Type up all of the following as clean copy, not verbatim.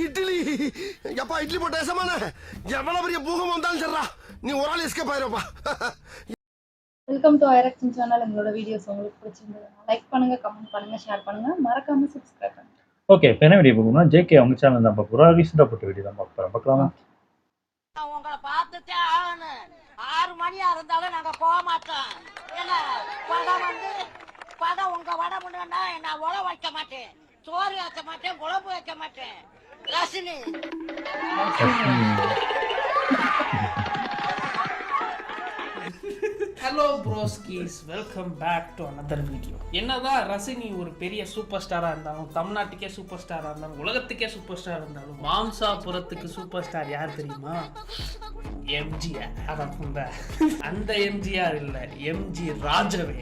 இட்லி எப்பா இட்லி போட்ட ஏசமான எவ்வளவு பெரிய பூகம் வந்தாலும் சரிடா நீ ஒரு ஆள் எஸ்கேப் ஆயிருப்பா. வெல்கம் டு ஐரக்ஷன் சேனல். எங்களோட வீடியோஸ் உங்களுக்கு பிடிச்சிருந்தது லைக் பண்ணுங்க, கமெண்ட் பண்ணுங்க, ஷேர் பண்ணுங்க, மறக்காம சப்ஸ்கிரைப் பண்ணுங்க. ஓகே, இப்போ என்ன வீடியோ பார்க்கணும்னா ஜேகே அவங்க சேனல் தான் பார்க்க போகிறோம். ரீசெண்டாக போட்ட வீடியோ தான் பார்க்க போகிறோம். பார்க்கலாமா? உங்களை பார்த்துட்டே ஆகணும். 6 மணியா இருந்தாலும் நாங்க போக மாட்டோம். என்ன படம் வந்து படம் உங்க வடை முன்னா நான் உழ வைக்க மாட்டேன், சோறு வைக்க மாட்டேன், குழம்பு வைக்க மாட்டேன். Rasini hello broskis, welcome back to another video. என்னதான் ரசினி ஒரு பெரிய சூப்பர் ஸ்டாராக இருந்தாலும், தமிழ்நாட்டுக்கே சூப்பர் ஸ்டாராக இருந்தாலும், உலகத்துக்கே சூப்பர் ஸ்டாராக இருந்தாலும், மாம்சாபுரத்துக்கு சூப்பர் ஸ்டார் யார் தெரியுமா? எம்ஜிஆர். அந்த எம்ஜிஆர் இல்ல, எம்ஜி ராஜவேல்.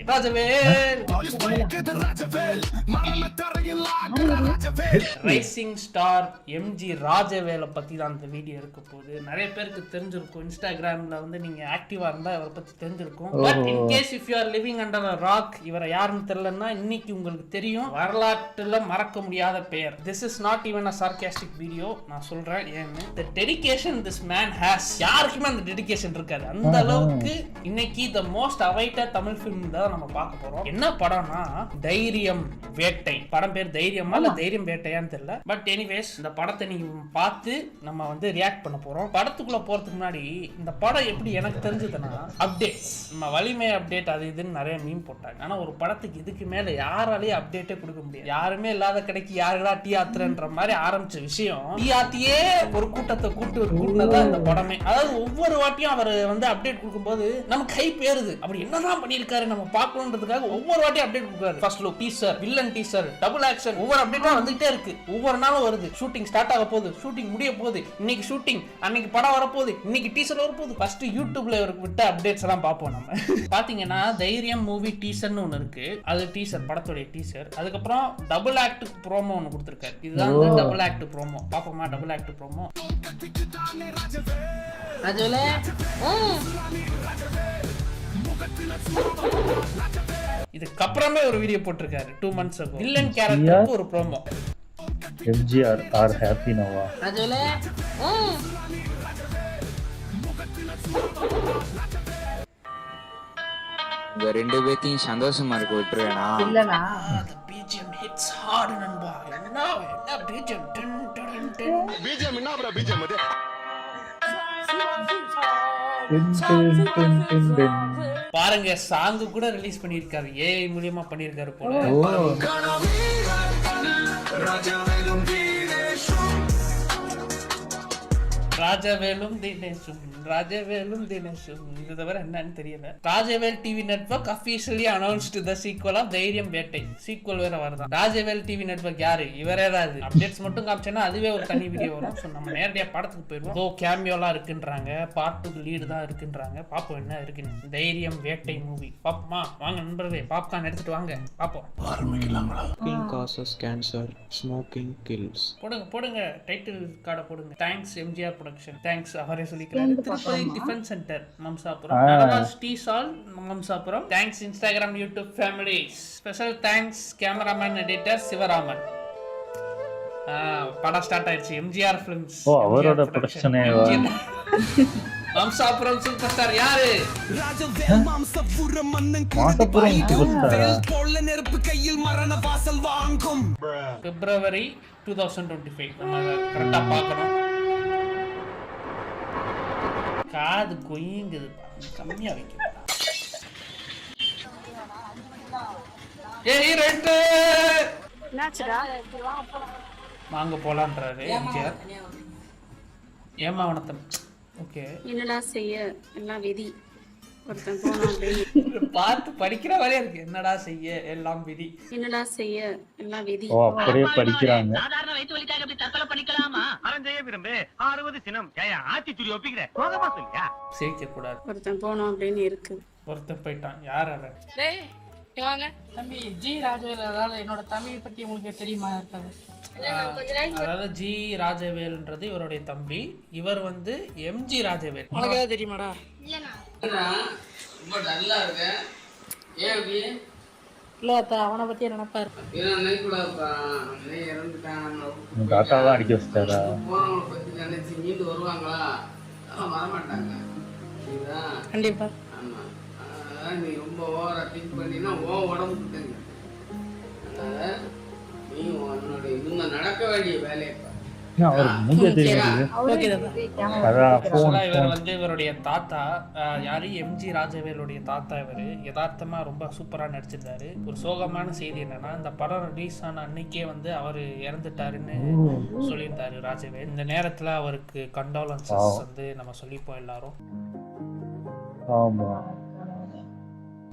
ரைசிங் ஸ்டார் எம்ஜி ராஜவேலை பத்தி தான் இந்த வீடியோ இருக்க போகுது. நிறைய பேருக்கு தெரிஞ்சிருக்கும், இன்ஸ்டாகிராம்ல வந்து நீங்க ஆக்டிவா இருந்தா இவரை பத்தி தெரிஞ்சிருக்கும். But in case if you are living under a rock, இவரை யாருன்னு தெரியலன்னா இன்னைக்கு உங்களுக்கு தெரியும். வரலாற்றுல மறக்க முடியாத பெயர். This is not even a sarcastic video. நான் சொல்றேன் ஏன்னு. The dedication this man has, யாருக்குமே அந்த டெடிகேஷன் இருக்காது. அந்த அளவுக்கு இன்னைக்கு the most awaited Tamil film தான் நம்ம பார்க்க போறோம். என்ன படம்னா தைரியம் வேட்டை. படம் பேர் தைரியமா இல்ல தைரியம் வேட்டையான்னு தெரியல. பட் எனிவேஸ் இந்த படத்தை நீங்க பார்த்து நம்ம வந்து ரியாக்ட் பண்ண போறோம். படத்துக்குள்ள போறதுக்கு முன்னாடி இந்த படம் எப்படி எனக்கு தெரிஞ்சதுன்னா, அப்டேட்ஸ், நம்ம வலிமை அப்டேட் அது இதுன்னு நிறைய மீம் போட்டாங்க. ஆனா ஒரு படத்துக்கு இதுக்கு மேல யாராலையும் அப்டேட்டே கொடுக்க முடியாது. யாருமே இல்லாத கடைக்கு யாருடா டீ ஆத்துறன்ற மாதிரி ஆரம்பிச்ச விஷயம், டீ ஆத்தியே ஒரு கூட்டத்தை கூட்டினதான் இந்த படமே. அதாவது ஒவ்வொரு வாட்டியும் அவர் வந்து அப்டேட் கொடுக்கும்போது நமக்கு கை பேருது. அப்படி என்னதான் பண்ணிருக்காரு நம்ம பார்க்கணுன்றதுக்காக ஒவ்வொரு வாட்டியும் அப்டேட் கொடுக்காரு. First look teaser, villain teaser, double action, ஒவ்வொரு அப்டேட்டா வந்துட்டே இருக்கு. ஒவ்வொரு நாளும் வருது. ஷூட்டிங் ஸ்டார்ட் ஆக போகுது, ஷூட்டிங் முடிய போகுது, இன்னைக்கு ஷூட்டிங், அன்னைக்கு படம் வரப்போகுது, இன்னைக்கு டீசர் வரப்போகுது. ஃபர்ஸ்ட் யூடியூப்ல விட்ட அப்டேட்ஸ் எல்லாம் பார்ப்போம். நம்ம பாத்தீங்கன்னா தைரியம் மூவி டீசர்னு ஒன்று இருக்கு. அது டீசர், படத்துடைய டீசர். அதுக்கப்புறம் டபுள் ஆக்ட் ப்ரோமோ ஒன்று கொடுத்துருக்காரு. இதுதான் வந்து டபுள் ஆக்ட் ப்ரோமோ. பாப்போமா டபுள் ஆக்ட் ப்ரோமோ? இதுக்கப்புறமே ஒரு வீடியோ போட்டிருக்காரு 2 months ago. வில்லன் கேரக்டருக்கு ஒரு promo. MGR are happy now. உங்க ரெண்டு பேத்தையும் சந்தோஷமா இருக்க விட்டுருவேனா? இல்லனா the BGM hits hard நண்பா. என்ன BGM done done done. BGM என்ன bro பிஜிஎம் அது? பாருங்க, சாங் கூட ரிலீஸ் பண்ணிருக்காரு. ஏஐ மூலமா பண்ணிருக்காரு போல. ராஜவேலும் தினேஷும், ராஜவேலும் தினேஷும். இது தவிர என்னன்னு தெரியல. Rajavel TV network officially announced the sequel of Thairiyam Vettai. Sequel வேற வருது. ராஜவேல் டிவி நெட்வொர்க் யாரு? இவரே தான். அது அப்டேட்ஸ் மட்டும் காமிச்சேன்னா அதுவே ஒரு தனி வீடியோ வரும். ஸோ நம்ம நேரடியாக படத்துக்கு போயிடுவோம். தோ கேமியோலாம் இருக்குன்றாங்க, பார்ட் 2 லீடு தான் இருக்குன்றாங்க. பாப்போம் என்ன இருக்குன்னு. தைரியம் வேட்டை மூவி பாப்போமா? வாங்க நண்பர்களே, பாப்கார்ன் எடுத்துட்டு வாங்க, பாப்போம். ஆரம்பிக்கலாங்களா? Smoking causes cancer, smoking kills. போடுங்க டைட்டில் கார்டை போடுங்க. Thanks MGR production. தேங்க்ஸ் அவரே சொல்லிக்கிறாரு. Tirupati defence centre Mamsapuram, Natraj tea stall Mamsapuram. Thanks Instagram YouTube family. Special thanks cameraman editor Sivaraman. படம் ஸ்டார்ட் ஆயிடுச்சு. எம்ஜிஆர் ஃபிலிம்ஸ். ஓ, அவரோட ப்ரொடக்ஷனே. மம்சாபுரம் சூப்பர் ஸ்டார் யாரு? மாசப்புறம் பிப்ரவரி 2025 நம்ம கரெக்டா பார்க்கணும். காது கொய்யுங்குது, கம்மியா வைக்க. ஏய் ரெண்டு வாங்க போலான்றாரு எம்ஜிஆர். ஏமாவனத்தம். ஓகே, என்னடா செய்ய எல்லாம் விதி. ஒருத்தன் போனோம் பார்த்து படிக்கிற வரையா இருக்கு. என்னடா செய்ய எல்லாம் விதி. என்னடா செய்ய எல்லாம் விதி. ஓ, அப்படியே படிக்கிறாங்க. சாதாரண வயிற்று வலிக்காக எப்படி தற்கொலை பண்ணிக்கலாமா? அரஞ்சைய விரும்பு 60 சினம் ஆத்தி துரி ஒப்பிக்கிற போகமா சொல்லியா? சிரிக்க கூடாது. ஒருத்தன் போனோம் அப்படின்னு இருக்கு. ஒருத்தன் போயிட்டான். யார் அவன்? வாங்க தம்பி, ஜி ராஜவேல். அதாவது என்னோட தம்பி பத்தி உங்களுக்கு தெரியுமா இருக்காது? அதாவது ஜி ராஜவேல்ன்றது இவருடைய தம்பி. இவர் வந்து எம்ஜி ராஜவேல். உனக்கு ஏதாவது தெரியுமாடா? ரொம்ப நல்லா இருக்கேன். ஏன் இல்ல அத்தா அவனை பத்தி நினைப்பாரு. உங்க தாத்தா தான் அடிக்க வச்சிட்டாரா? கண்டிப்பா. நீ ரொம்ப ஓவரா திங்க் பண்ணினா ஓ உடம்புக்கு நீ உன்னுடைய இவங்க நடக்க வேண்டிய வேலையை அவர் மூஞ்சே தெரியாது. இவர் வந்து இவருடைய தாத்தா யாரு, எம்ஜி ராஜவேலுடைய தாத்தா. இவர் யதார்த்தமா ரொம்ப சூப்பரா நடிச்சிருந்தாரு. ஒரு சோகமான செய்தி என்னன்னா, இந்த படம் ரிலீஸ் ஆன அன்னைக்கே வந்து அவர் இறந்துட்டாருன்னு சொல்லியிருந்தாரு ராஜவேல். இந்த நேரத்துல அவருக்கு கண்டோலன்சஸ் வந்து நம்ம சொல்லிப்போம் எல்லாரும். ஆமா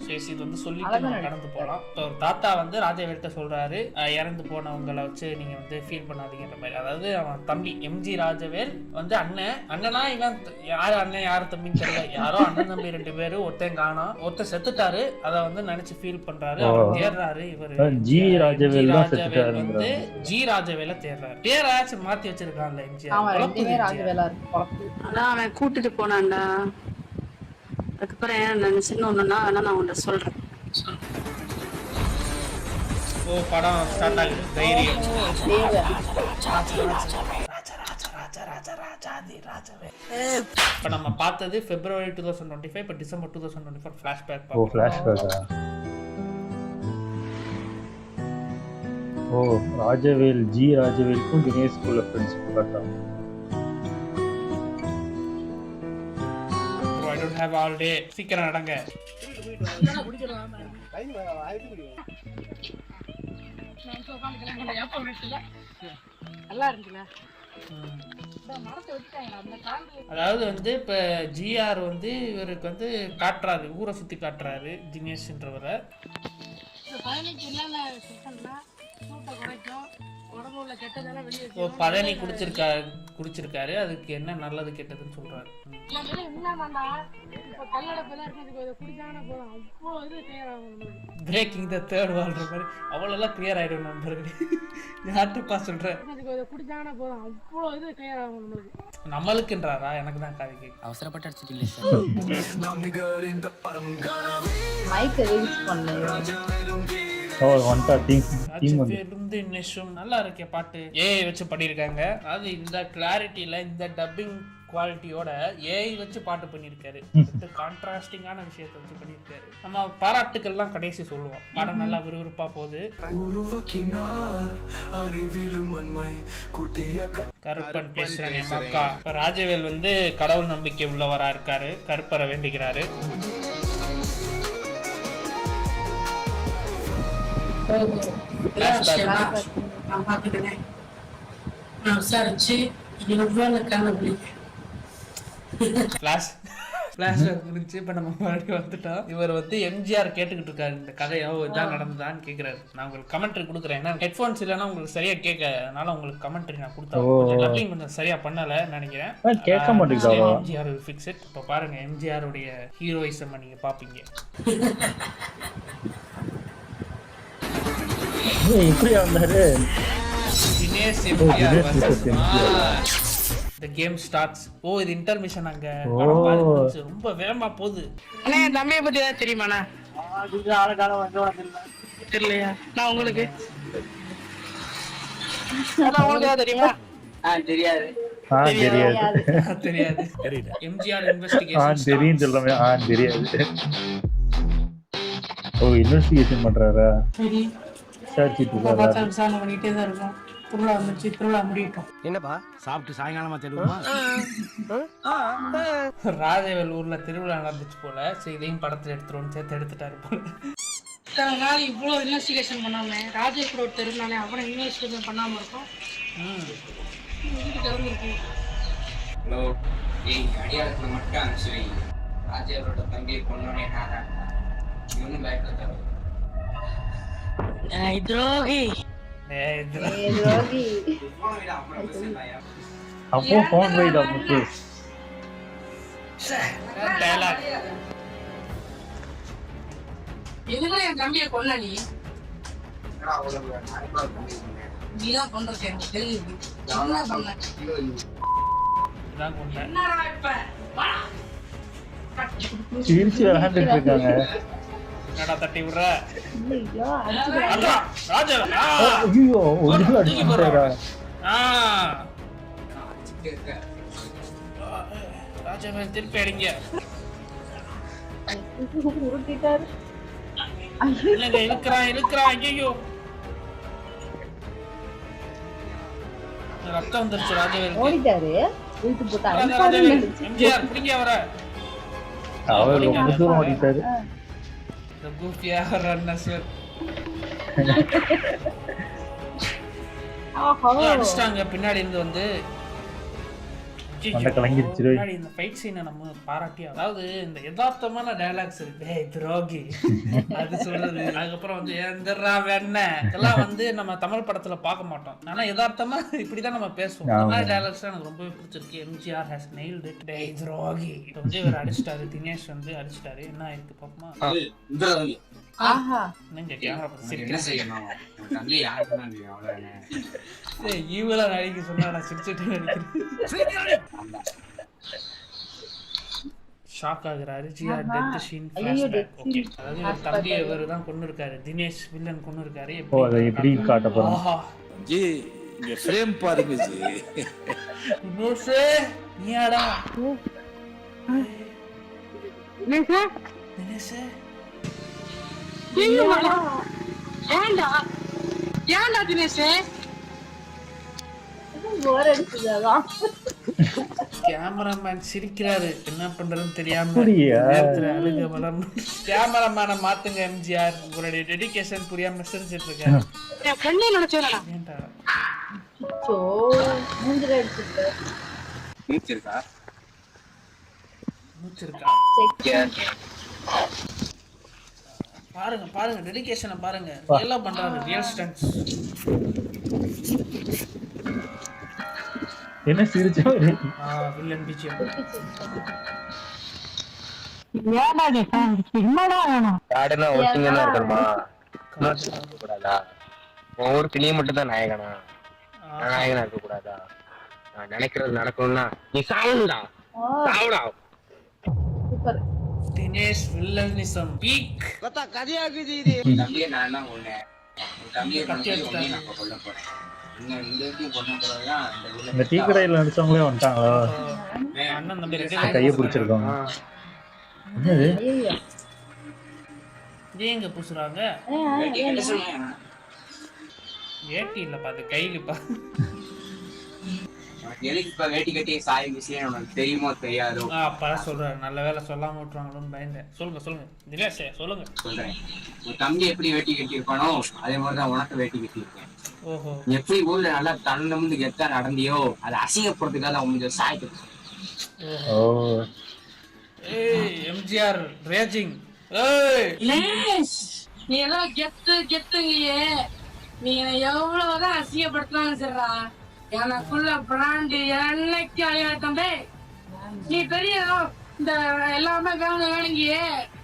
சரி, இது வந்து சொல்லிட்டு நம்ம கடந்து போகலாம். இப்போ ஒரு தாத்தா வந்து ராஜவேல்கிட்ட சொல்றாரு, இறந்து போனவங்களை வச்சு நீங்க வந்து ஃபீல் பண்ணாதீங்கன்ற மாதிரி. அதாவது அவன் தம்பி எம்ஜி ராஜவேல் வந்து அண்ணனா இவன் யாரு அண்ணன் யாரு தம்பின்னு தெரியல, யாரோ அண்ணன் தம்பி 2 பேரும், ஒருத்தன் காணோம், ஒருத்தன் செத்துட்டாரு. அதை வந்து நினைச்சு ஃபீல் பண்றாரு. அவர் தேடுறாரு. இவரு ஜி ராஜவேல் வந்து ஜி ராஜவேல தேடுறாரு. பேராச்சும் மாத்தி வச்சிருக்கான்ல எம்ஜிஆர். அதான் அவன் கூட்டிட்டு போனான்டா. அதுக்கப்புறம் என்ன நினைச்சுன்னு ஒண்ணுன்னா வேணா நான் உன்கிட்ட சொல்றேன். ஓ படம் ஸ்டார்ட் ஆகுது. தைரியம். இப்போ நம்ம பார்த்தது February 2025. இப்போ December 2024 ஃபிளாஷ்பேக். ஓ ஃபிளாஷ்பேக்கா? ஓ ராஜவேல் ஜி ராஜவேலுக்கும் தினேஷ் ஸ்கூல்ல ஃப்ரெண்ட்ஸ் பார்த்தாங்க. I don't have all day. சீக்கிரம் நடங்க. நல்லா இருந்துச்சுல. அதாவது வந்து இப்போ ஜிஆர் வந்து இவருக்கு வந்து காட்டுறாரு, ஊரை சுற்றி காட்டுறாரு தினேஷ்ன்றவரை. பழனி குடிச்சிருக்காரு. அதுக்கு என்ன நல்லது கெட்டதுன்னு சொல்றாரு. பிரேக்கிங் த தேர்ட் வால்ற மாதிரி அவ்வளோலாம் கிளியர் ஆயிடும் நண்பர்களே. யார்கிட்டப்பா சொல்ற? நம்மளுக்குன்றாரா? எனக்கு தான் காது கேட்கு. அவசரப்பட்டு அடிச்சிட்டீங்களே சார். நல்லா இருக்கே பாட்டு. ஏஐ வச்சு பண்ணியிருக்காங்க. அது இந்த கிளாரிட்டியில இந்த டப்பிங் குவாலிட்டியோட ஏஐ வச்சு பாட்டு பண்ணியிருக்காரு. கான்ட்ராஸ்டிங்கான விஷயத்தை வச்சு பண்ணியிருக்காரு. நம்ம பாராட்டுக்கள்லாம் கடைசி சொல்லுவோம். படம் நல்லா விறுவிறுப்பா போகுது. கருப்பன் பேசுறேன் என் அக்கா. இப்ப ராஜவேல் வந்து கடவுள் நம்பிக்கை உள்ளவரா இருக்காரு. கருப்பரை வேண்டிக்கிறாரு. இப்ப நம்ம மறுபடியும் வந்துட்டோம். இவர் வந்து எம்ஜிஆர் கேட்டுக்கிட்டு இருக்காரு. இந்த கதையோ இதான் நடந்ததான்னு கேக்குறாரு. நான் உங்களுக்கு கமெண்ட்ரி கொடுக்குறேன். ஏன்னா ஹெட்போன்ஸ் இல்லைன்னா உங்களுக்கு சரியா கேட்க, அதனால உங்களுக்கு கமெண்ட்ரி நான் கொடுத்தேன். கொஞ்சம் சரியா பண்ணல நினைக்கிறேன். கேட்க மாட்டேங்குது. MGR fix it. இப்போ பாருங்க எம்ஜிஆர் உடைய ஹீரோயிசம் நீங்க பாப்பீங்க. இப்படி வந்தாரு Dinesh MGR versus the game starts. ஓ இது இன்டர்மிஷன். அங்க ரொம்ப வேகமா போகுது. அண்ணா என் தம்பியை பத்தி ஏதாவது தெரியுமாண்ணா? தெரியலையா? நான் உங்களுக்கு தெரியுமா? தெரியாது. எம்ஜிஆர் இன்வெஸ்டிகேஷன் தெரியும் சொல்லுமே. தெரியாது. ஓ இன்வெஸ்டிகேஷன் பண்றாரா? விசாரணை பண்ணிட்டே தான் இருக்கும். திருவிழா வந்துச்சு, திருவிழா முடியட்டும். என்னப்பா சாப்பிட்டு சாயங்காலமா தெரியுமா? ராஜவேல் ஊர்ல திருவிழா நடந்துச்சு போல. சரி இதையும் படத்துல எடுத்துருவோம் சேர்த்து எடுத்துட்டாரு போல. இத்தனை நாள் இவ்வளோ இன்வெஸ்டிகேஷன் பண்ணாம ராஜேஷ் ஒரு தெருனாலே அவனை இன்வெஸ்டிகேஷன் பண்ணாம இருக்கும். அடியாளத்துல மட்டும் அனுப்பிச்சு ராஜேவரோட தம்பியை கொண்டோன்னே இவனும் பயப்பட தேவை. அப்போ போன் வைட் அப்போ டயலாக். எதுக்கு என் தம்பியை கொல்ல? நீதான் கொண்டு தெரியுது. சிரிச்சு விளையாண்டுட்டு இருக்காங்க. என்னடா தட்டி விடுற? ஐயோ அடிச்சு அட்ரா, ராஜா. ஐயோ ஒரு இது அடிச்சுட்டாரா? ராஜாவை திருப்பி அடிங்க. உருட்டிட்டாரு. இல்லங்க இழுக்கிறான். ஐயோ ரத்தம் வந்துருச்சு ராஜவேலுக்கு. ஓடிட்டாரு. இழுத்து போட்டு அடிப்பாருன்னு நினைச்சு. எம்ஜிஆர் பிடிங்க வர. அவர் ரொம்ப தூரம் ஓடிட்டாரு. கூப்பியா ரன்னர் சார். ஆஹா. அடிச்சிட்டாங்க பின்னாடி இருந்து வந்து. மண்டை கலங்கிருச்சு. முன்னாடி இந்த ஃபைட் சீனை நம்ம பாராட்டி, அதாவது இந்த யதார்த்தமான டயலாக்ஸ் இருக்கு, டேய் துரோகி அது சொல்றது, அதுக்கப்புறம் வந்து எந்திரா வெண்ண, இதெல்லாம் வந்து நம்ம தமிழ் படத்துல பார்க்க மாட்டோம். ஆனா யதார்த்தமா இப்படிதான் நம்ம பேசுவோம். இந்த மாதிரி டயலாக்ஸ் எனக்கு ரொம்பவே பிடிச்சிருக்கு. MGR has nailed it. டேய் துரோகி. வந்து இவர் அடிச்சிட்டாரு, தினேஷ் வந்து அடிச்சிட்டாரு. என்ன ஆயிருக்கு பாப்போமா? ஆஹா. என்னங்க கேமரா என்ன செய்யணும்? தம்பி யார் சொன்னாங்க? அவ்வளவுதானே. ஏய் ஈவலா நடிக்க சொன்னா நான் சிரிச்சிட்டு நடிக்கிறேன். ஷாக் ஆகுறாரு. ஜியா டெத் சீன் ஃபிளாஷ்பேக். ஓகே, அதாவது ஒரு தம்பி இவர் தான் கொன்னு இருக்காரு, தினேஷ் வில்லன் கொன்னு இருக்காரு. ஓ அதை எப்படி காட்ட போறோம்? ஆஹா ஜி இங்க ஃப்ரேம் பாருங்க ஜி. தினேஷ் நீயாடா? தினேஷ் ஏன்டா தினேஷ் போர் அடிச்சுதா? கேமராமேன் சிரிக்கிறாரு. என்ன பண்றதுன்னு தெரியாம அப்படியா? நேரத்துல அழுக வளரணும். கேமராமேனை மாத்துங்க எம்ஜிஆர். உங்களுடைய டெடிகேஷன் புரியாம சிரிச்சிட்டு இருக்காரு. என் ஃப்ரெண்டே நினைச்சேன். ஏன்டா அச்சோ மூஞ்சில அடிச்சுட்டு. மூச்சிருக்கா? மூச்சிருக்கா? செக். பாருங்க டெடிகேஷனை பாருங்க. ரியலா பண்றாரு, ரியல் ஸ்டன்ட்ஸ். என்ன சிரிச்சா? Villain BGM. காடுனா ஒருத்தங்க இருக்கணுமா? கூடாதா? ஒவ்வொரு பிள்ளையும் மட்டும் தான் நாயகனா? நாயகனா இருக்க கூடாதா? நான் நினைக்கிறது நடக்கணும்னா நீ சாவுடா. சாவுடா. சூப்பர். Dinesh villainism peak. கதையாக்குது இது. தம்பியை நான் தான் கொண்டேன். தம்பியை கொண்டு நான் கொல்ல போறேன். இந்த டீ கடையில நடிச்சவங்களே வந்துட்டாங்களா? அண்ணன் தம்பி ரெண்டு கையை பிடிச்சிருக்காங்க. என்னது? ஐயோ. ஏங்க பூசுறாங்க? வேட்டி இல்ல பாத்து கையிலப்பா. எதுக்கு வேட்டி கட்டி சாய் விஷயம் உனக்கு தெரியுமோ தெரியாதோ? அப்பதான் சொல்றாரு. நல்ல வேலை சொல்லாம விட்டுருவாங்களோன்னு பயந்தேன். சொல்லுங்க தினேஷ் சொல்லுங்க. சொல்றேன். உன் தம்பி எப்படி வேட்டி கட்டி இருப்பானோ அதே மாதிரிதான் உனக்கு வேட்டி கட்டி இருக்கேன். ஓஹோ. எப்படி ஊர்ல நல்லா தன்னமுந்து கெத்தா நடந்தியோ அதை அசிங்கப்படுறதுக்காக அவங்க சாய்க்கு. ஓ ஏய் எம்ஜிஆர் ரேஜிங். நீ எல்லாம் கெத்துங்கியே. நீ என்ன எவ்வளவுதான் அசிங்கப்படுத்தினாலும் சரிடா, எனக்குள்ள பிராண்டு என்னைக்கு அழியா தம்பி. நீ பெரிய இந்த எல்லாமே வேணுங்கியே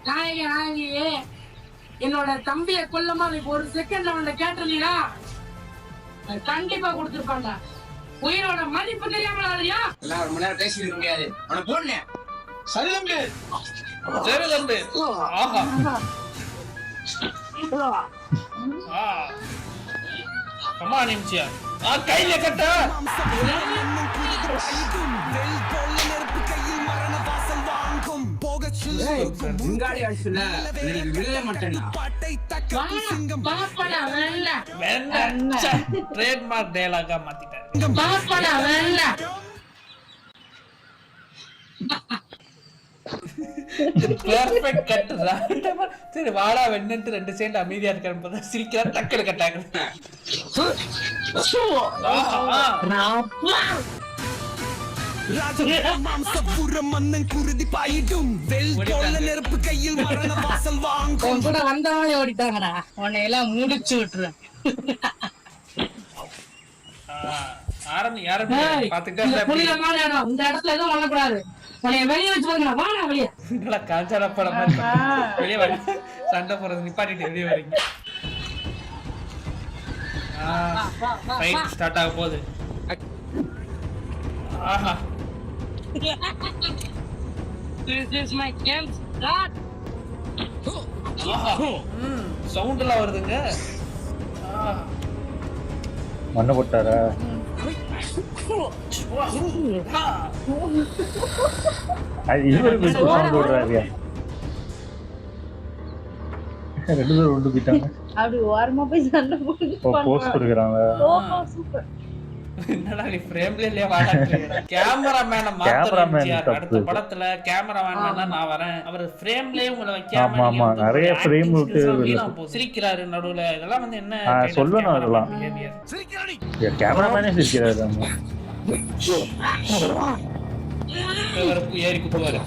நாயகியே. என்னோட தம்பிய கொல்லமா நீ ஒரு செகண்ட் அவன கேட்டிருந்தீங்கன்னா கண்டிப்பா கொடுத்துருப்பான்டா. உயிரோட மதிப்பு தெரியாம எல்லாம் ஒரு மணி நேரம் பேசிட்டு முடியாது. அவனை போடல. சரி தம்பி. ஆஹா அம்மா நிமிச்சியா கையில கட்ட. ட்ரேட்மார்க் டயலாகா மாத்திட்டாரு. Perfect cut. சரி வாடா வெண்ணன்ட்டு 2 செகண்ட் அமைதியா இருக்கான்னு பார்த்தா சிரிக்கிறா. டக்குனு கட்டாங்க. வந்தவனே ஓடிட்டாங்கடா. உன்னை எல்லாம் முடிச்சு விட்டுறேன். இந்த இடத்துல எதுவும் வரக்கூடாது. வெளியே வச்சு காஞ்சாரா படம் வெளியே வர சண்டை போறது நிப்பாட்டிட்டு வெளியே வரீங்க. ஸ்டார்ட் ஆக போகுது. ஆஹா This is my game start. சவுண்ட்லாம் வருதுங்க. மண்ணை போட்டாரா? அது இவருக்கு சவுண்ட் விடுறாரு. 2 பேரும் ஒன்று போயிட்டாங்க. அப்படி ஓரமா போய் சண்டை போட்டு போஸ்ட் கொடுக்குறாங்க. சூப்பர். என்னடா நீ ஃப்ரேம்லயே வாடாக்குறீங்க. கேமராமேனை மாத்துறாங்க. அடுத்த படத்துல கேமராமேன் வேணா நான் வரேன். அவர் ஃப்ரேம்லயே உங்களை வைக்காம ஆமா நிறைய ஃப்ரேம் விட்டு சிரிக்கிறாரு நடுவுல. இதெல்லாம் வந்து என்ன சொல்லணும் அதெல்லாம். கேமராமேனே சிரிக்கிறாரு. ஏறி குத்துவாரு.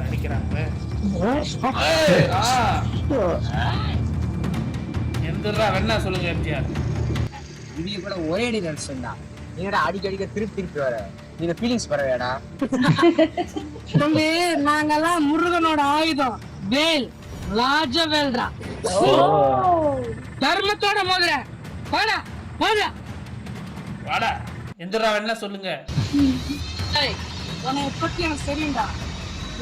அடிக்கிறாங்க. எந்தரா வேணா சொல்லுங்க எம்ஜிஆர். இது கூட ஒரே அடி நடிச்சா நீங்கடா அடிக்கடிக்க திருப்பி வர நீங்க ஃபீலிங்ஸ் பரவாடா. தம்பி நாங்கெல்லாம் முருகனோட ஆயுதம் வேல் ராஜவேல்ரா. தர்மத்தோட மோதிர வாடா வாடா வாடா. எந்தரா வேணா சொல்லுங்க. உன்னை பத்தி எனக்கு தெரியும்டா.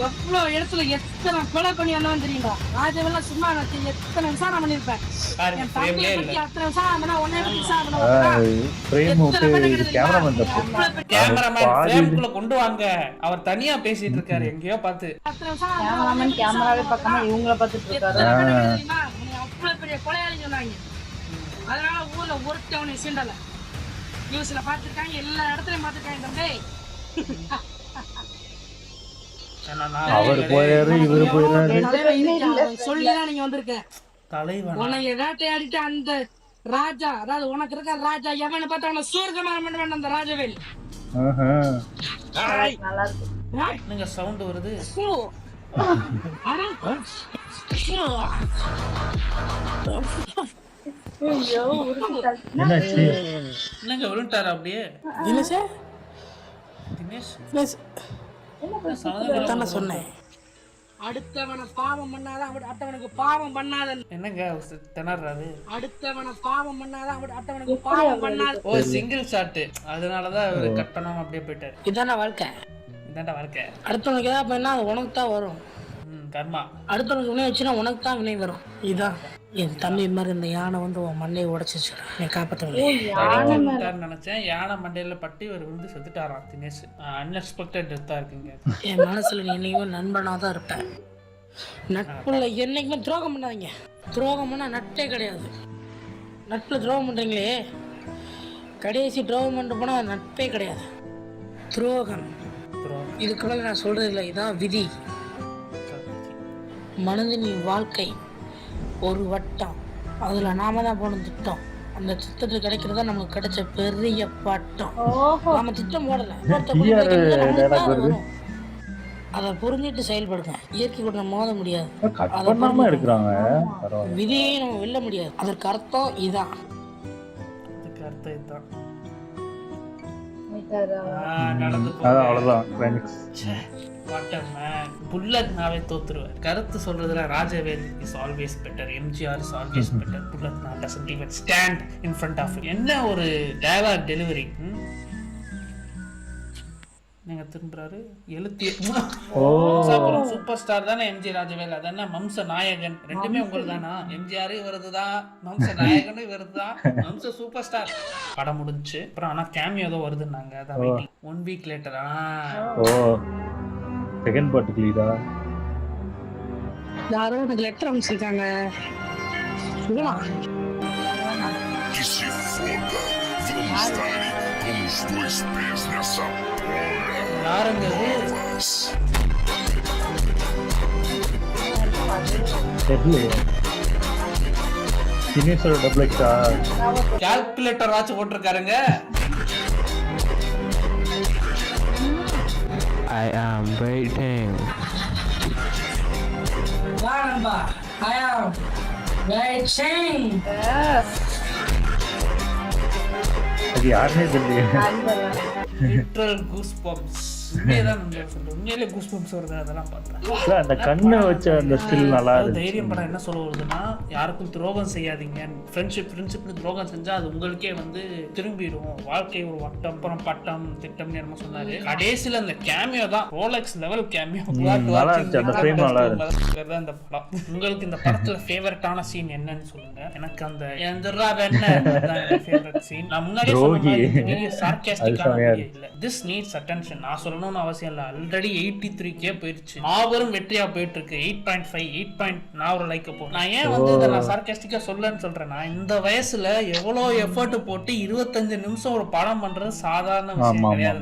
எவ்வளவு இடத்துல எத்தனை கொலை பண்ணி வந்தவன் தெரியுங்களா? ராஜவெல்லாம் சும்மா எத்தனை விசாரணை பண்ணிருப்பேன். என் தம்பியை பத்தி அத்தனை விசாரணை பண்ணா உன்னை பத்தி விசாரணை பண்ண கொண்டு வாங்க. அவர் தனியா பேசிட்டு இருக்காரு எங்கேயோ பார்த்து. கேமராவே பார்க்காம இவங்கள பார்த்துட்டு இருக்காரு. அவ்வளவு பெரிய கொலையாளி சொன்னாங்க. அதனால ஊர்ல ஒருத்தவனை சீண்டல. நியூஸ்ல பாத்துருக்காங்க, எல்லா இடத்துலயும் பாத்துருக்காங்க. தம்பி அவர் போயாரு இவரு போயிறாரு. சொல்லிதான் நீங்க வந்திருக்க. தலைவன் உனக்கு வேட்டையாடிட்டு அந்த ராஜா, அதாவது உனக்கு இருக்க ராஜா எவனை பார்த்து அவனை சூர்கமாரம் பண்ண வேண்டாம். அந்த ராஜவேல் நல்லா இருக்கு. நீங்க சவுண்ட் வருது. என்னங்க விழுந்துட்டாரா அப்படியே? தினேஷ் சொன்னேன். அடுத்தவனை பாவம் பண்ணாதான் அடுத்தவனுக்கு பாவம் பண்ணாத. என்னங்க திணறாரு? அடுத்தவனை பாவம் பண்ணாதான் அடுத்தவனுக்கு பாவம் பண்ணாத. ஓ சிங்கிள் ஷாட். அதனாலதான் அவரு கட் பண்ணாம அப்படியே போயிட்டாரு. இதான வாழ்க்கை. இதாண்டா வாழ்க்கை. அடுத்தவனுக்கு ஏதாவது பண்ணா அது உனக்கு தான் வரும். கர்மா. அடுத்தவனுக்கு வினை வச்சுன்னா உனக்கு தான் வினை வரும். இதான் என் தம்பி மாதிரி இந்த யானை வந்து உன் மண்டையை உடைச்சிச்சு. நீ காப்பாற்ற நினைச்சேன். யானை மண்டையில பட்டி ஒரு விழுந்து செத்துட்டாராம் தினேஷ். அன்எக்ஸ்பெக்டட் டெத்தா இருக்குங்க. என் மனசுல நீ என்னைக்குமே நண்பனா தான் இருப்பேன். நட்புல என்னைக்குமே துரோகம் பண்ணாதீங்க. துரோகம் பண்ணா நட்பே கிடையாது. நட்புல துரோகம் பண்றீங்களே, கடைசி துரோகம் பண்ணிட்டு போனா நட்பே கிடையாது. துரோகம். இதுக்குள்ள நான் சொல்றது இல்லை, இதான் விதி. மனிதனின் வாழ்க்கை ஒரு வட்டம், அதில் நாம தான் போன திட்டம். அந்த திட்டத்தில் கிடைக்கிறதா நமக்கு கிடைச்ச பெரிய பட்டம். நாம திட்டம் போடல, அதை புரிஞ்சிட்டு செயல்படுங்க. இயற்கை கூட மோத முடியாது, விதியை நம்ம வெல்ல முடியாது. அதற்கு அர்த்தம் இதான். புல்லட்னாவே தோத்துருவார். கருத்து சொல்றதுல Rajavel is always better, MGR is always better. புல்லட்னா doesn't even stand in front of. என்ன ஒரு டயலாக் டெலிவரி. நீங்க திரும்புறாரு சூப்பர் ஸ்டார் தானே எம்ஜி ராஜவேல். அதென்ன வம்ச நாயகன். ரெண்டுமே உங்களுக்கு தானா? எம்ஜிஆர் இவருதுதான், வம்ச நாயகனும் இவருதுதான், வம்ச சூப்பர் ஸ்டார். படம் முடிஞ்சு அப்புறம் ஆனா கேமியோ ஏதோ வருதுன்னாங்க. அதான் 1 வீக் லேட்டர். செகண்ட் பார்ட் கிளியரா? யாரோ எனக்கு லெட்டர் அனுப்பிச்சிருக்காங்க. சொல்லுமா? யாருங்க தினேஷோட டபுள் எக்ஸா கால்குலேட்டர் வாட்ச் போட்டிருக்காருங்க. I am waiting. I am waiting. அது யாருன்னே தெரியல. Literal goose bumps. உண்மையதான் நண்பர் சொல்றேன். உண்மையிலே கூஸ் பம்ப்ஸ் வருது அதெல்லாம் பார்த்தேன். இல்ல, அந்த கண்ணை வச்ச அந்த ஸ்டில் நல்லா அதாவது இருந்துச்சு. தைரியம் படம் என்ன சொல்ல வருதுன்னா, யாருக்கும் துரோகம் செய்யாதீங்க, ஃப்ரெண்ட்ஷிப்னு துரோகம் செஞ்சா அது உங்களுக்கே வந்து திரும்பிடும், வாழ்க்கை ஒரு வட்டம் அப்புறம் பட்டம் திட்டம்னு என்னமோ சொன்னாரு. கடைசியில அந்த கேமியோ தான் ரோலெக்ஸ் லெவல் கேமியோ. நல்லா இருந்துச்சு, அந்த ஃப்ரேம் நல்லா இருந்துச்சு. அந்த படம் உங்களுக்கு இந்த படத்துல ஃபேவரட்டான சீன் என்னன்னு சொல்லுங்க. எனக்கு அந்த எந்திரா வெண்ண ஃபேவரட் சீன். நான் முன்னாடியே சொன்ன மாதிரி இந்த வீடியோ சார்காஸ்டிக்கான வீடியோ இல்ல. This needs attention. நான் சொல்லணும்னு அவசியம் இல்லை, ஆல்ரெடி 83K போயிடுச்சு, மாபெரும் வெற்றியா போயிட்டு இருக்கு. 8.5 8. நான் ஒரு லைக் போ. நான் ஏன் வந்து இதை நான் சார்காஸ்டிக்கா சொல்லன்னு சொல்றேன், நான் இந்த வயசுல எவ்வளவு எஃபர்ட் போட்டு 25 நிமிஷம் ஒரு படம் பண்றது சாதாரண விஷயம் கிடையாது.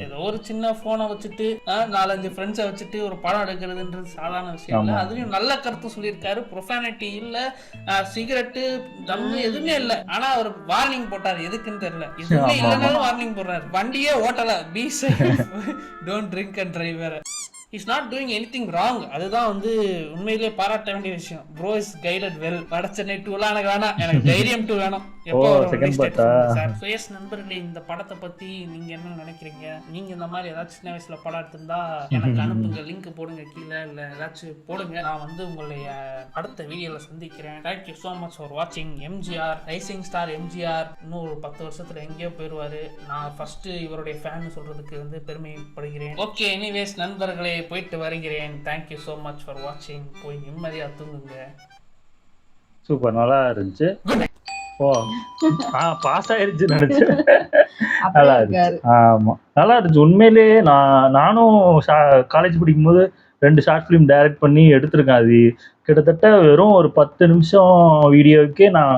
ஏதோ ஒரு சின்ன போனை வச்சுட்டு 4-5 ஃப்ரெண்ட்ஸை வச்சுட்டு ஒரு படம் எடுக்கிறதுன்றது சாதாரண விஷயம் இல்லை. அதுலயும் நல்ல கருத்து சொல்லியிருக்காரு, ப்ரொஃபானிட்டி இல்ல, சிகரெட்டு தம்மு எதுவுமே இல்லை. ஆனா அவர் வார்னிங் போட்டாரு, எதுக்குன்னு தெரியல. எதுவுமே இல்லைனாலும் வார்னிங் போடுறாரு. வண்டியே ஓட்டல, be safe, don't drink and drive. வேற is not doing anything wrong. அதுதான் வந்து உண்மையிலேயே பாராட்ட வேண்டிய விஷயம். Bro is guided well. Vada Chennai 2 எனக்கு வேணாம், எனக்கு தைரியம் 2 வேணும். எப்போ சுயஸ் நண்பர்களே, இந்த படத்தை பத்தி நீங்க என்ன நினைக்கிறீங்க? நீங்க இந்த மாதிரி ஏதாச்சும் சின்ன வயசுல படம் எடுத்திருந்தா எனக்கு அனுப்புங்க, லிங்க் போடுங்க கீழே, இல்ல ஏதாச்சும் போடுங்க. நான் வந்து உங்களுடைய அடுத்த வீடியோல சந்திக்கிறேன். தேங்க்யூ ஸோ மச் ஃபார் வாட்சிங். எம்ஜிஆர், ரைசிங் ஸ்டார் எம்ஜிஆர் இன்னும் ஒரு 10 வருஷத்துல எங்கேயோ போயிடுவாரு. நான் ஃபர்ஸ்ட் இவருடைய ஃபேன் சொல்றதுக்கு வந்து பெருமைப்படுகிறேன். ஓகே, எனிவேஸ் நண்பர்களே, போயிட்டு வருகிறேன். தேங்க்யூ ஸோ மச் ஃபார் வாட்சிங். போய் நிம்மதியா தூங்குங்க. சூப்பர், நல்லா இருந்துச்சு. ஓ பாஸ் ஆயிருச்சு நினைச்சேன். நல்லா இருந்துச்சு. ஆமா, நல்லா இருந்துச்சு உண்மையிலேயே. நானும் காலேஜ் படிக்கும்போது 2 ஷார்ட் ஃபிலிம் டைரக்ட் பண்ணி எடுத்திருக்கேன். அது கிட்டத்தட்ட வெறும் ஒரு 10 நிமிஷம் வீடியோவுக்கே நான்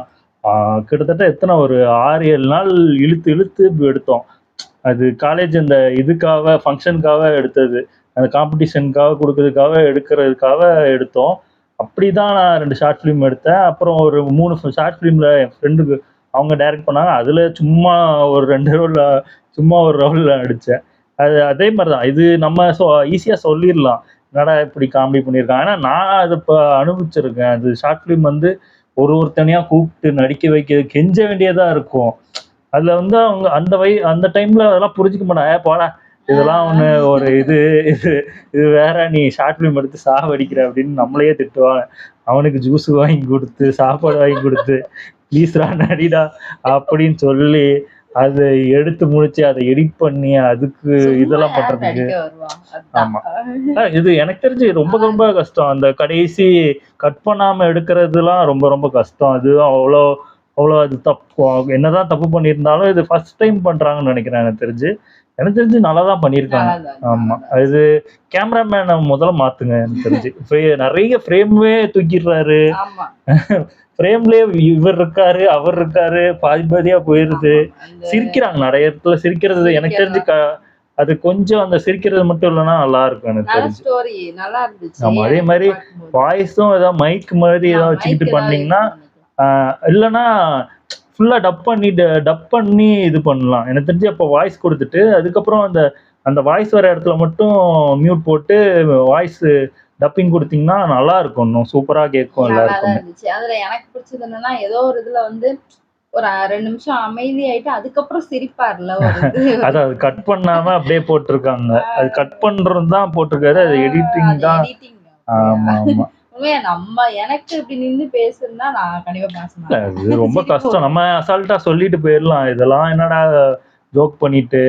கிட்டத்தட்ட எத்தனை ஒரு 6-7 நாள் இழுத்து எடுத்தோம். அது காலேஜ் அந்த இதுக்காக ஃபங்க்ஷனுக்காக எடுத்தது, அந்த காம்படிஷனுக்காக எடுக்கிறதுக்காக எடுத்தோம். அப்படி தான் நான் 2 ஷார்ட் ஃபிலிம் எடுத்தேன். அப்புறம் ஒரு 3 ஷார்ட் ஃபிலிமில் என் ஃப்ரெண்டுக்கு அவங்க டைரக்ட் பண்ணாங்க. அதில் சும்மா ஒரு 2 ரோலில் நடித்தேன். அதே மாதிரி தான் இது. நம்ம ஈஸியாக சொல்லிடலாம், என்னடா இப்படி காமெடி பண்ணியிருக்காங்க. ஆனால் நான் அதை இப்போ அனுபவிச்சிருக்கேன். அது ஷார்ட் ஃபிலிம் வந்து ஒருத்தனையாக கூப்பிட்டு நடிக்க வைக்க கெஞ்ச வேண்டியதாக இருக்கும். அதில் வந்து அவங்க அந்த டைமில் அதெல்லாம் புரிஞ்சிக்க மாட்டாங்க. போடா இதெல்லாம் ஒன்று ஒரு இது வேற, நீ ஷார்ட் ஃபிலிம் எடுத்து சாவடிக்கிற அப்படின்னு நம்மளையே திட்டுவாங்க. அவனுக்கு ஜூஸ் வாங்கி கொடுத்து, சாப்பாடு வாங்கி கொடுத்து, ப்ளீஸ்ரா நடிடா அப்படின்னு சொல்லி அதை எடுத்து முடிச்சு அதை எடிட் பண்ணி அதுக்கு இதெல்லாம் பண்றதுக்கு. ஆமா, இது எனக்கு தெரிஞ்சு ரொம்ப கஷ்டம். அந்த கடைசி கட் பண்ணாம எடுக்கிறதுலாம் ரொம்ப கஷ்டம். அது அவ்வளோ அது தப்பு. என்னதான் தப்பு பண்ணியிருந்தாலும் இது ஃபர்ஸ்ட் டைம் பண்றாங்கன்னு நினைக்கிறேன். எனக்கு தெரிஞ்சு நல்லா தான் பண்ணியிருக்காங்க. ஆமா, அது கேமராமேனை முதல்ல மாத்துங்க. எனக்கு தெரிஞ்சு நிறைய ஃப்ரேமே தூக்கிடுறாரு. ஃப்ரேம்லயே இவர் இருக்காரு, அவர் இருக்காரு, பாதியா போயிருது. சிரிக்கிறாங்க நிறைய இடத்துல. சிரிக்கிறது எனக்கு தெரிஞ்சு அது கொஞ்சம் அந்த சிரிக்கிறது மட்டும் இல்லைன்னா நல்லா இருக்கும் எனக்கு தெரிஞ்சு. ஆமா, அதே மாதிரி வாய்ஸும் ஏதாவது மைக் மாதிரி ஏதாவது வச்சுக்கிட்டு பண்ணீங்கன்னா, இல்லைன்னா ஃபுல்லாக டப் பண்ணி இது பண்ணலாம். எனக்கு தெரிஞ்சு அப்போ வாய்ஸ் கொடுத்துட்டு அதுக்கப்புறம் அந்த வாய்ஸ் வர இடத்துல மட்டும் மியூட் போட்டு வாய்ஸ் டப்பிங் கொடுத்தீங்கன்னா நல்லா இருக்கும், இன்னும் சூப்பராக கேட்கும் எல்லாருக்கும். அதுல எனக்கு பிடிச்சது என்னன்னா, ஏதோ ஒரு இதுல வந்து ஒரு 2 நிமிஷம் அமைதியாயிட்டு அதுக்கப்புறம் சிரிப்பார்ல. அது கட் பண்ணாம அப்படியே போட்டிருக்காங்க. அது கட் பண்றது தான் போட்டிருக்காரு, அது எடிட்டிங் தான். ஆமா நம்ம எனக்கு இப்படி நின்று பேசுறதுன்னா நான் கண்டிப்பா பேச மாட்டேன். அது ரொம்ப கஷ்டம். நம்ம அசால்ட்டா சொல்லிட்டு போயிடலாம், இதெல்லாம் என்னடா ஜோக் பண்ணிட்டு.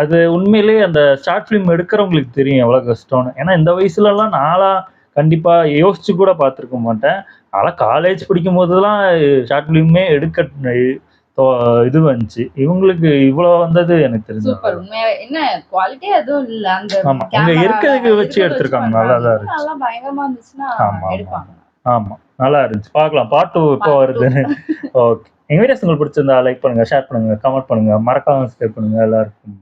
அது உண்மையிலேயே அந்த ஷார்ட் ஃபிலிம் எடுக்கிறவங்களுக்கு தெரியும் எவ்வளவு கஷ்டம்னு. ஏன்னா இந்த வயசுலலாம் நான்லாம் கண்டிப்பா யோசிச்சு கூட பார்த்துருக்க மாட்டேன். ஆனால் காலேஜ் படிக்கும் போதுலாம் ஷார்ட் ஃபிலிமே எடுக்க இது வந்துச்சு. இவங்களுக்கு இவ்வளவு வந்தது எனக்கு தெரிஞ்சு. என்ன குவாலிட்டி எதுவும் இல்ல, அந்த ஆமா அங்க இருக்கிறதுக்கு வச்சு எடுத்திருக்காங்க. நல்லாதான் இருந்துச்சு, நல்லா பயங்கரமா இருந்துச்சுன்னா எடுப்பாங்க. ஆமா நல்லா இருந்துச்சு. பார்க்கலாம் பார்ட் 2 இப்போ வருதுன்னு. ஓகே, எங்க வீடியோஸ் உங்களுக்கு பிடிச்சிருந்தா லைக் பண்ணுங்க, ஷேர் பண்ணுங்க, கமெண்ட் பண்ணுங்க, மறக்காம சப்ஸ்கிரைப் பண்ணுங்க. எல்லாருக்கும்